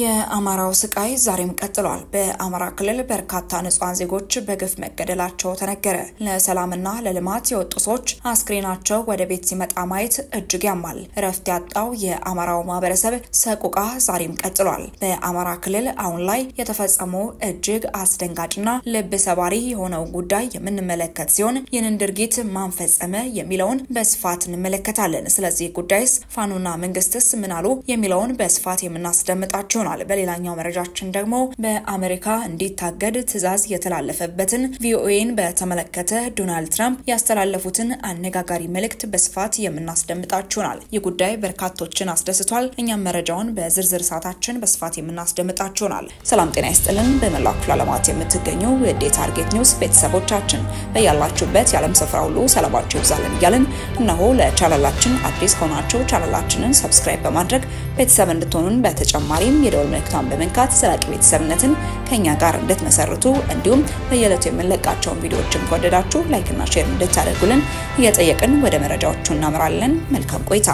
የአማራው ስቃይ ዛሬም ቀጥሏል። በአማራ ክልል በርካታ ንጹሃን ዜጎች በግፍ መገደላቸው ተነገረ። ለሰላምና ለልማት የወጡ ሰዎች አስክሬናቸው ወደ ቤት ሲመጣ ማየት እጅግ ያማል። እረፍት ያጣው የአማራው ማህበረሰብ ሰቆቃ ዛሬም ቀጥሏል። በአማራ ክልል አሁን ላይ የተፈጸመው እጅግ አስደንጋጭና ልብ ሰባሪ የሆነው ጉዳይ የምንመለከት ሲሆን ይህንን ድርጊት ማን ፈጸመ የሚለውን በስፋት እንመለከታለን። ስለዚህ ጉዳይስ ፋኖና መንግስትስ ምን አሉ የሚለውን በስፋት የምናስደምጣችሁ በሌላኛው መረጃችን ደግሞ በአሜሪካ እንዲታገድ ትዕዛዝ የተላለፈበትን ቪኦኤን በተመለከተ ዶናልድ ትራምፕ ያስተላለፉትን አነጋጋሪ መልእክት በስፋት የምናስደምጣችሁናል። ይህ ጉዳይ በርካቶችን አስደስቷል። እኛም መረጃውን በዝርዝር ሰዓታችን በስፋት የምናስደምጣችሁናል። ሰላም ጤና ይስጥልን። በመላው ክፍለ ዓለማት የምትገኙ የዴ ታርጌት ኒውስ ቤተሰቦቻችን በያላችሁበት የዓለም ስፍራ ሁሉ ሰላማችሁ ይብዛልን እያልን እነሆ ለቻናላችን አዲስ ሆናችሁ ቻናላችንን ሰብስክራይብ በማድረግ ቤተሰብ እንድትሆኑን በተጨማሪም የደወል ምልክቱን በመንካት ዘላቂ ቤተሰብነትን ከኛ ጋር እንድትመሰርቱ እንዲሁም በየዕለቱ የምንለቃቸውን ቪዲዮዎችን ከወደዳችሁ ላይክ እና ሼር እንድታደርጉልን እየጠየቅን ወደ መረጃዎቹ እናመራለን። መልካም ቆይታ።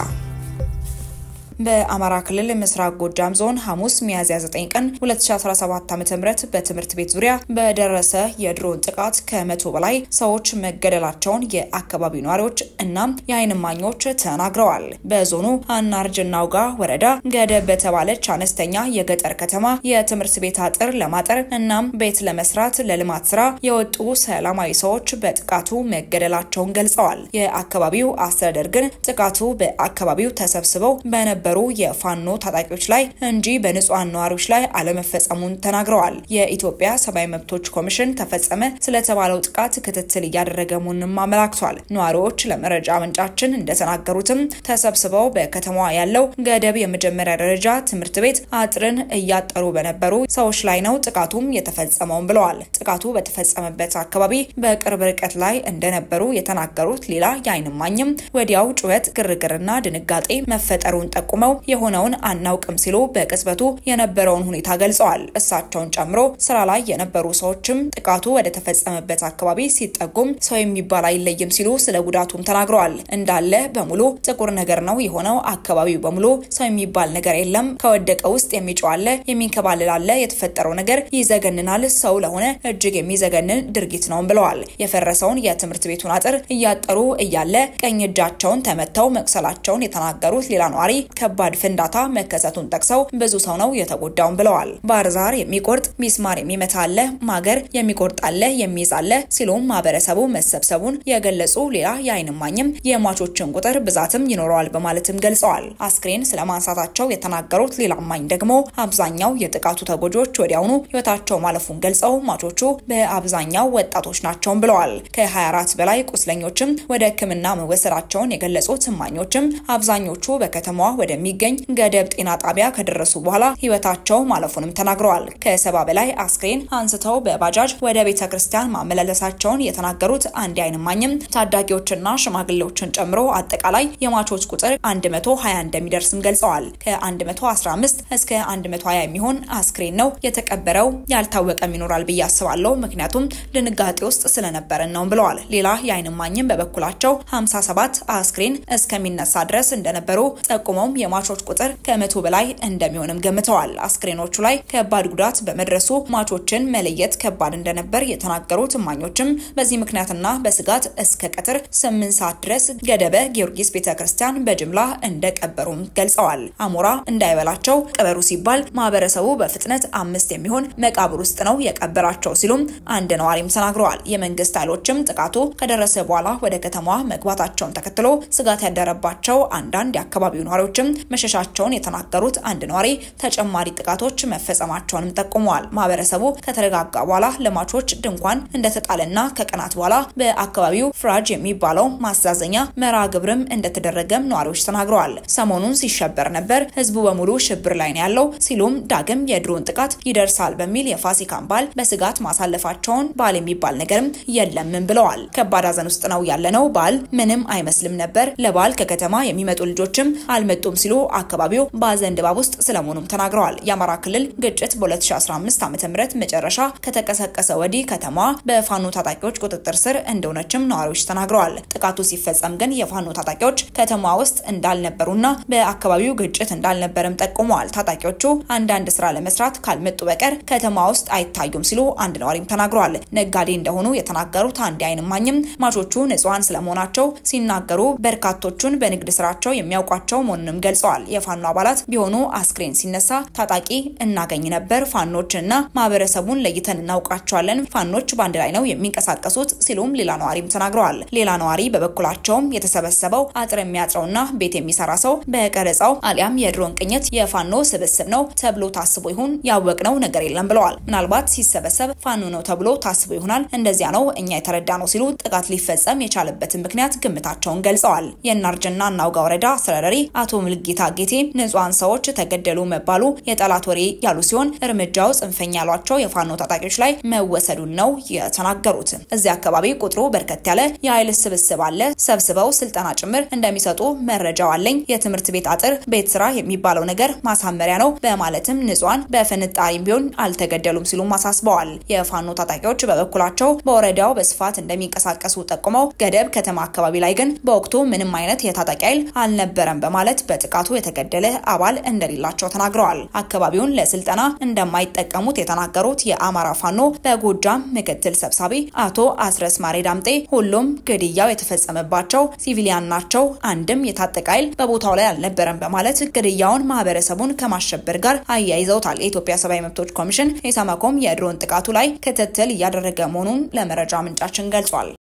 በአማራ ክልል ምስራቅ ጎጃም ዞን ሐሙስ ሚያዝያ 9 ቀን 2017 ዓ.ም በትምህርት ቤት ዙሪያ በደረሰ የድሮን ጥቃት ከ100 በላይ ሰዎች መገደላቸውን የአካባቢው ነዋሪዎች እና የዓይን እማኞች ተናግረዋል። በዞኑ አናርጅናውጋ ወረዳ ገደብ በተባለች አነስተኛ የገጠር ከተማ የትምህርት ቤት አጥር ለማጠር እና ቤት ለመስራት ለልማት ስራ የወጡ ሰላማዊ ሰዎች በጥቃቱ መገደላቸውን ገልጸዋል። የአካባቢው አስተዳደር ግን ጥቃቱ በአካባቢው ተሰብስበው በነበሩ የፋኖ ታጣቂዎች ላይ እንጂ በንጹሃን ነዋሪዎች ላይ አለመፈጸሙን ተናግረዋል። የኢትዮጵያ ሰብአዊ መብቶች ኮሚሽን ተፈጸመ ስለተባለው ጥቃት ክትትል እያደረገ መሆኑን አመላክቷል። ነዋሪዎች ለመረጃ ምንጫችን እንደተናገሩትም ተሰብስበው በከተማዋ ያለው ገደብ የመጀመሪያ ደረጃ ትምህርት ቤት አጥርን እያጠሩ በነበሩ ሰዎች ላይ ነው ጥቃቱም የተፈጸመው ብለዋል። ጥቃቱ በተፈጸመበት አካባቢ በቅርብ ርቀት ላይ እንደነበሩ የተናገሩት ሌላ የዓይን እማኝም ወዲያው ጩኸት፣ ግርግርና ድንጋጤ መፈጠሩን ጠቁመው የሆነውን አናውቅም ሲሉ በቅጽበቱ የነበረውን ሁኔታ ገልጸዋል። እሳቸውን ጨምሮ ስራ ላይ የነበሩ ሰዎችም ጥቃቱ ወደ ተፈጸመበት አካባቢ ሲጠጉም ሰው የሚባል አይለይም ሲሉ ስለ ጉዳቱም ተናግረዋል። እንዳለ በሙሉ ጥቁር ነገር ነው የሆነው። አካባቢው በሙሉ ሰው የሚባል ነገር የለም። ከወደቀ ውስጥ የሚጮህ አለ፣ የሚንከባለል አለ። የተፈጠረው ነገር ይዘገንናል። ሰው ለሆነ እጅግ የሚዘገንን ድርጊት ነው ብለዋል። የፈረሰውን የትምህርት ቤቱን አጥር እያጠሩ እያለ ቀኝ እጃቸውን ተመተው መቅሰላቸውን የተናገሩት ሌላ ነዋሪ ከባድ ፍንዳታ መከሰቱን ጠቅሰው ብዙ ሰው ነው የተጎዳው ብለዋል። ባርዛር የሚቆርጥ ሚስማር የሚመታ አለ፣ ማገር የሚቆርጥ አለ፣ የሚይዝ አለ ሲሉም ማህበረሰቡ መሰብሰቡን የገለጹ ሌላ የዓይን እማኝም የሟቾችን ቁጥር ብዛትም ይኖረዋል በማለትም ገልጸዋል። አስክሬን ስለማንሳታቸው የተናገሩት ሌላ እማኝ ደግሞ አብዛኛው የጥቃቱ ተጎጂዎች ወዲያውኑ ህይወታቸው ማለፉን ገልጸው ሟቾቹ በአብዛኛው ወጣቶች ናቸው ብለዋል። ከ24 በላይ ቁስለኞችም ወደ ሕክምና መወሰዳቸውን የገለጹት እማኞችም አብዛኞቹ በከተማዋ ወደሚገኝ ገደብ ጤና ጣቢያ ከደረሱ በኋላ ህይወታቸው ማለፉንም ተናግረዋል። ከ70 በላይ አስክሬን አንስተው በባጃጅ ወደ ቤተክርስቲያን ማመላለሳቸውን የተናገሩት አንድ የዓይን እማኝም ታዳጊዎችና ሽማግሌዎችን ጨምሮ አጠቃላይ የሟቾች ቁጥር 120 እንደሚደርስም ገልጸዋል። ከ115 እስከ 120 የሚሆን አስክሬን ነው የተቀበረው። ያልታወቀም ይኖራል ብዬ አስባለሁ፣ ምክንያቱም ድንጋጤ ውስጥ ስለነበረን ነው ብለዋል። ሌላ የዓይን እማኝም በበኩላቸው 57 አስክሬን እስከሚነሳ ድረስ እንደነበሩ ጠቁመው የሟቾች ቁጥር ከ100 በላይ እንደሚሆንም ገምተዋል። አስክሬኖቹ ላይ ከባድ ጉዳት በመድረሱ ሟቾችን መለየት ከባድ እንደነበር የተናገሩት እማኞችም በዚህ ምክንያትና በስጋት እስከ ቀትር 8 ሰዓት ድረስ ገደበ ጊዮርጊስ ቤተክርስቲያን በጅምላ እንደቀበሩም ገልጸዋል። አሞራ እንዳይበላቸው ቀበሩ ሲባል ማህበረሰቡ በፍጥነት 5 የሚሆን መቃብር ውስጥ ነው የቀበራቸው ሲሉም አንድ ነዋሪም ተናግረዋል። የመንግስት ኃይሎችም ጥቃቱ ከደረሰ በኋላ ወደ ከተማዋ መግባታቸውን ተከትሎ ስጋት ያደረባቸው አንዳንድ የአካባቢው ነዋሪዎችም መሸሻቸውን የተናገሩት አንድ ነዋሪ ተጨማሪ ጥቃቶች መፈጸማቸውንም ጠቁመዋል። ማህበረሰቡ ከተረጋጋ በኋላ ለማቾች ድንኳን እንደተጣለና ከቀናት በኋላ በአካባቢው ፍራጅ የሚባለው ማስተዛዘኛ መርሃ ግብርም እንደተደረገም ነዋሪዎች ተናግረዋል። ሰሞኑን ሲሸበር ነበር፣ ህዝቡ በሙሉ ሽብር ላይ ነው ያለው ሲሉም ዳግም የድሮን ጥቃት ይደርሳል በሚል የፋሲካን በዓል በስጋት ማሳለፋቸውን በዓል የሚባል ነገርም የለም ብለዋል። ከባድ ሐዘን ውስጥ ነው ያለነው። በዓል ምንም አይመስልም ነበር። ለበዓል ከከተማ የሚመጡ ልጆችም አልመጡም ሲሉ አካባቢው ባዘን ድባብ ውስጥ ስለመሆኑም ተናግረዋል። የአማራ ክልል ግጭት በ2015 ዓ.ም መጨረሻ ከተቀሰቀሰ ወዲህ ከተማዋ በፋኖ ታጣቂዎች ቁጥጥር ስር እንደሆነችም ነዋሪዎች ተናግረዋል። ጥቃቱ ሲፈጸም ግን የፋኖ ታጣቂዎች ከተማዋ ውስጥ እንዳልነበሩና በአካባቢው ግጭት እንዳልነበረም ጠቁመዋል። ታጣቂዎቹ አንዳንድ ስራ ለመስራት ካልመጡ በቀር ከተማ ውስጥ አይታዩም ሲሉ አንድ ነዋሪም ተናግረዋል። ነጋዴ እንደሆኑ የተናገሩት አንድ አይን እማኝም ማቾቹ ንጹሃን ስለመሆናቸው ሲናገሩ በርካቶቹን በንግድ ስራቸው የሚያውቋቸው መሆኑንም ገልጸዋል። የፋኖ አባላት ቢሆኑ አስክሬን ሲነሳ ታጣቂ እናገኝ ነበር፣ ፋኖችና ማህበረሰቡን ለይተን እናውቃቸዋለን፣ ፋኖች ባንድ ላይ ነው የሚንቀሳቀሱት ሲሉም ሌላ ነዋሪም ተናግረዋል። ሌላ ነዋሪ በበኩላቸውም የተሰበሰበው አጥር የሚያጥረውና ቤት የሚሰራ ሰው በቀረጻው አሊያም የድሮን ቅኝት የፋኖ ስብስብ ነው ተብሎ ታስቦ ይሁን ያወቅነው ነገር የለም ብለዋል። ምናልባት ሲሰበሰብ ፋኖ ነው ተብሎ ታስቦ ይሆናል፣ እንደዚያ ነው እኛ የተረዳነው ሲሉ ጥቃት ሊፈጸም የቻለበትን ምክንያት ግምታቸውን ገልጸዋል። የናርጅና እናውጋ ወረዳ አስተዳዳሪ አቶ ሙልጌታ ጌቴ ንጹሃን ሰዎች ተገደሉ መባሉ የጠላት ወሬ ያሉ ሲሆን እርምጃው ጽንፈኛ ያሏቸው የፋኖ ታጣቂዎች ላይ መወሰዱን ነው የተናገሩት። እዚህ አካባቢ ቁጥሩ በርከት ያለ የኃይል ስብስብ አለ፣ ሰብስበው ስልጠና ጭምር እንደሚሰጡ መረጃው አለኝ። የትምህርት ቤት አጥር ቤት ስራ የሚባለው ነገር ማሳመሪያ ነው በማለትም ንጹሃን በፍንጣሪም ቢሆን አልተገደሉም ሲሉ ማሳስበዋል። የፋኖ ታጣቂዎች በበኩላቸው በወረዳው በስፋት እንደሚንቀሳቀሱ ጠቁመው ገደብ ከተማ አካባቢ ላይ ግን በወቅቱ ምንም አይነት የታጣቂ ኃይል አልነበረም በማለት በጥቃቱ የተገደለ አባል እንደሌላቸው ተናግረዋል። አካባቢውን ለስልጠና እንደማይጠቀሙት የተናገሩት የአማራ ፋኖ በጎጃም ምክትል ሰብሳቢ አቶ አስረስ ማሬ ዳምጤ ሁሉም ግድያው የተፈጸመባቸው ሲቪሊያን ናቸው፣ አንድም የታጠቀ ኃይል በቦታው ላይ አልነበረም በማለት ግድያውን ማህበረሰቡን ከማሸበር ጋር አያይዘውታል። የኢትዮጵያ ሰብአዊ መብቶች ኮሚሽን ኢሰመኮም የድሮን ጥቃቱ ላይ ክትትል እያደረገ መሆኑን ለመረጃ ምንጫችን ገልጿል።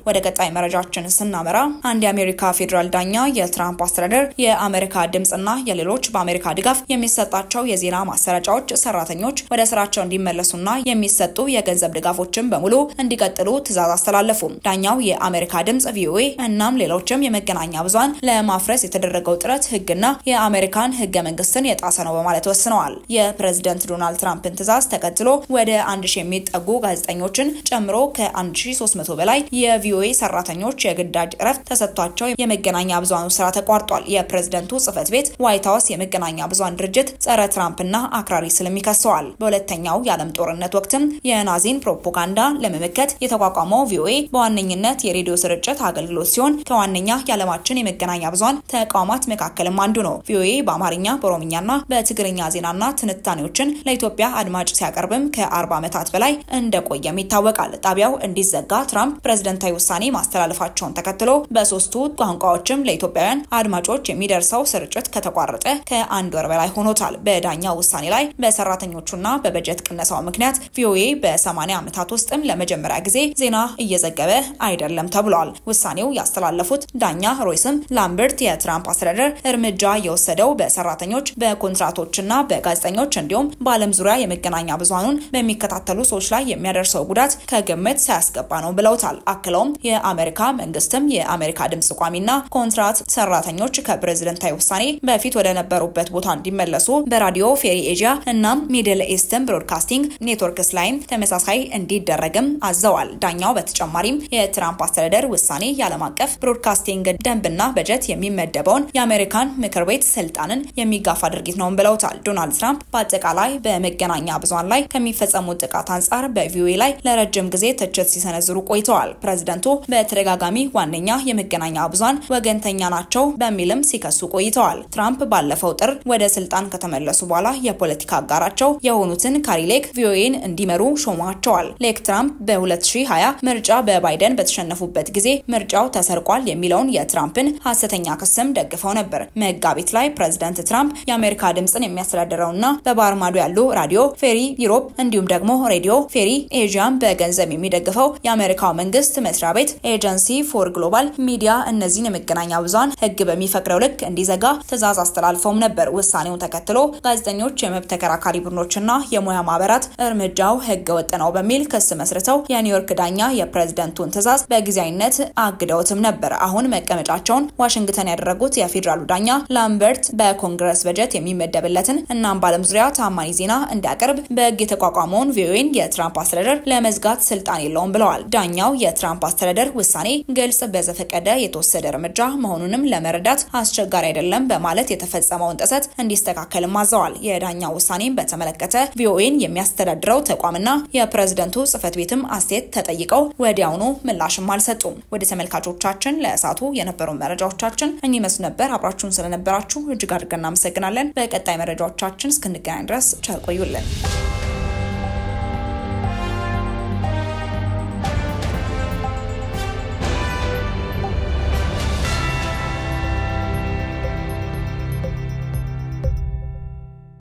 ወደ ቀጣይ መረጃችን ስናመራ አንድ የአሜሪካ ፌደራል ዳኛ የትራምፕ አስተዳደር የአሜሪካ ድምጽና የሌሎች በአሜሪካ ድጋፍ የሚሰጣቸው የዜና ማሰራጫዎች ሰራተኞች ወደ ስራቸው እንዲመለሱና የሚሰጡ የገንዘብ ድጋፎችን በሙሉ እንዲቀጥሉ ትዕዛዝ አስተላለፉ። ዳኛው የአሜሪካ ድምጽ፣ ቪኦኤ እናም ሌሎችም የመገናኛ ብዙሃን ለማፍረስ የተደረገው ጥረት ህግና የአሜሪካን ህገ መንግስትን የጣሰ ነው በማለት ወስነዋል። የፕሬዝዳንት ዶናልድ ትራምፕን ትዕዛዝ ተከትሎ ወደ 1000 የሚጠጉ ጋዜጠኞችን ጨምሮ ከ1300 በላይ የቪኦኤ ሰራተኞች የግዳጅ እረፍት ተሰጥቷቸው የመገናኛ ብዙሃኑ ስራ ተቋርጧል። የፕሬዝዳንቱ ጽህፈት ቤት ዋይት ሃውስ የመገናኛ ብዙሃን ድርጅት ጸረ ትራምፕና አክራሪ ስለሚከሰዋል። በሁለተኛው የዓለም ጦርነት ወቅትም የናዚን ፕሮፓጋንዳ ለመመከት የተቋቋመው ቪኦኤ በዋነኝነት የሬዲዮ ስርጭት አገልግሎት ሲሆን ከዋነኛ የዓለማችን የመገናኛ ብዙሃን ተቋማት መካከልም አንዱ ነው። ቪኦኤ በአማርኛ በኦሮምኛና በትግርኛ ዜናና ትንታኔዎችን ለኢትዮጵያ አድማጭ ሲያቀርብም ከ40 ዓመታት በላይ እንደቆየም ይታወቃል። ጣቢያው እንዲዘጋ ትራምፕ ፕሬዝዳንታዊ ውሳኔ ማስተላለፋቸውን ተከትሎ በሶስቱ ቋንቋዎችም ለኢትዮጵያውያን አድማጮች የሚደርሰው ስርጭት ከተቋረጠ ከአንድ ወር በላይ ሆኖታል። በዳኛው ውሳኔ ላይ በሰራተኞቹና በበጀት ቅነሳው ምክንያት ቪኦኤ በ80 ዓመታት ውስጥም ለመጀመሪያ ጊዜ ዜና እየዘገበ አይደለም ተብሏል። ውሳኔው ያስተላለፉት ዳኛ ሮይስም ላምበርት የትራምፕ አስተዳደር እርምጃ የወሰደው በሰራተኞች በኮንትራቶችና በጋዜጠኞች እንዲሁም በዓለም ዙሪያ የመገናኛ ብዙሃኑን በሚከታተሉ ሰዎች ላይ የሚያደርሰው ጉዳት ከግምት ሳያስገባ ነው ብለውታል። አክለውም የአሜሪካ መንግስትም የአሜሪካ ድምጽ ቋሚና ኮንትራት ሰራተኞች ከፕሬዝዳንታዊ ውሳኔ በፊት ወደ ነበሩበት ቦታ እንዲመለሱ በራዲዮ ፌሪ ኤዥያ እና ሚድል ኢስተርን ብሮድካስቲንግ ኔትወርክስ ላይ ተመሳሳይ እንዲደረግም አዘዋል። ዳኛው በተጨማሪም የትራምፕ አስተዳደር ውሳኔ የዓለም አቀፍ ብሮድካስቲንግ ደንብና በጀት የሚመደበውን የአሜሪካን ምክር ቤት ስልጣንን የሚጋፋ ድርጊት ነው ብለውታል። ዶናልድ ትራምፕ በአጠቃላይ በመገናኛ ብዙሃን ላይ ከሚፈጸሙ ጥቃት አንጻር በቪኦኤ ላይ ለረጅም ጊዜ ትችት ሲሰነዝሩ ቆይተዋል። ፕሬዝዳንቱ በተደጋጋሚ ዋነኛ የመገናኛ ብዙሃን ወገንተኛ ናቸው በሚልም ሲከሱ ቆይተዋል። ትራምፕ ባለፈው ጥር ወደ ስልጣን ከተመለሱ በኋላ የፖለቲካ አጋራቸው የሆኑትን ካሪ ሌክ ቪኦኤን እንዲመሩ ሾሟቸዋል። ሌክ ትራምፕ በ2020 ምርጫ በባይደን በተሸነፉበት ጊዜ ምርጫው ተሰርቋል የሚለውን የትራምፕን ሐሰተኛ ክስም ደግፈው ነበር። መጋቢት ላይ ፕሬዝዳንት ትራምፕ የአሜሪካ ድምጽን የሚያስተዳድረውና በባህር ማዶ ያሉ ራዲዮ ፌሪ ዩሮፕ እንዲሁም ደግሞ ሬዲዮ ፌሪ ኤዥያን በገንዘብ የሚደግፈው የአሜሪካው መንግስት መስሪያ ቤት ኤጀንሲ ፎር ግሎባል ሚዲያ እነዚህን የመገናኛ ብዙሃን ህግ በሚፈቅደው ልክ እንዲዘጋ ትዕዛዝ አስተላልፈውም ነበር። ውሳኔውን ተከትሎ ጋዜጠኞች፣ የመብት ተከራካሪ ቡድኖችና የሙያ ማህበራት እርምጃው ህገ ወጥ ነው በሚል ክስ መስርተው የኒውዮርክ ዳኛ የፕሬዝዳንቱን ትዕዛዝ በጊዜያዊነት አግደውትም ነበር። አሁን መቀመጫቸውን ዋሽንግተን ያደረጉት የፌደራሉ ዳኛ ላምበርት በኮንግረስ በጀት የሚመደብለትን እናም በዓለም ዙሪያ ታማኝ ዜና እንዲያቀርብ በህግ የተቋቋመውን ቪኦኤን የትራምፕ አስተዳደር ለመዝጋት ስልጣን የለውም ብለዋል። ዳኛው የትራምፕ አስተዳደር ውሳኔ ግልጽ በዘፈቀደ የተወሰደ እርምጃ መሆኑንም ለመረዳት አስቸጋሪ አይደለም በማለት የተፈጸመውን ጥሰት እንዲስተካከልም አዘዋል። የዳኛው ውሳኔን በተመለከተ ቪኦኤን የሚያስተዳድረው ተቋምና የፕሬዝዳንቱ ጽህፈት ቤትም አስተያየት ተጠይቀው ወዲያውኑ ምላሽም አልሰጡም። ወደ ተመልካቾቻችን ለእሳቱ የነበሩ መረጃዎቻችን እኚህ መስሉ ነበር። አብራችሁን ስለነበራችሁ እጅግ አድርገን እናመሰግናለን። በቀጣይ መረጃዎቻችን እስክንገናኝ ድረስ ቸር ቆዩልን።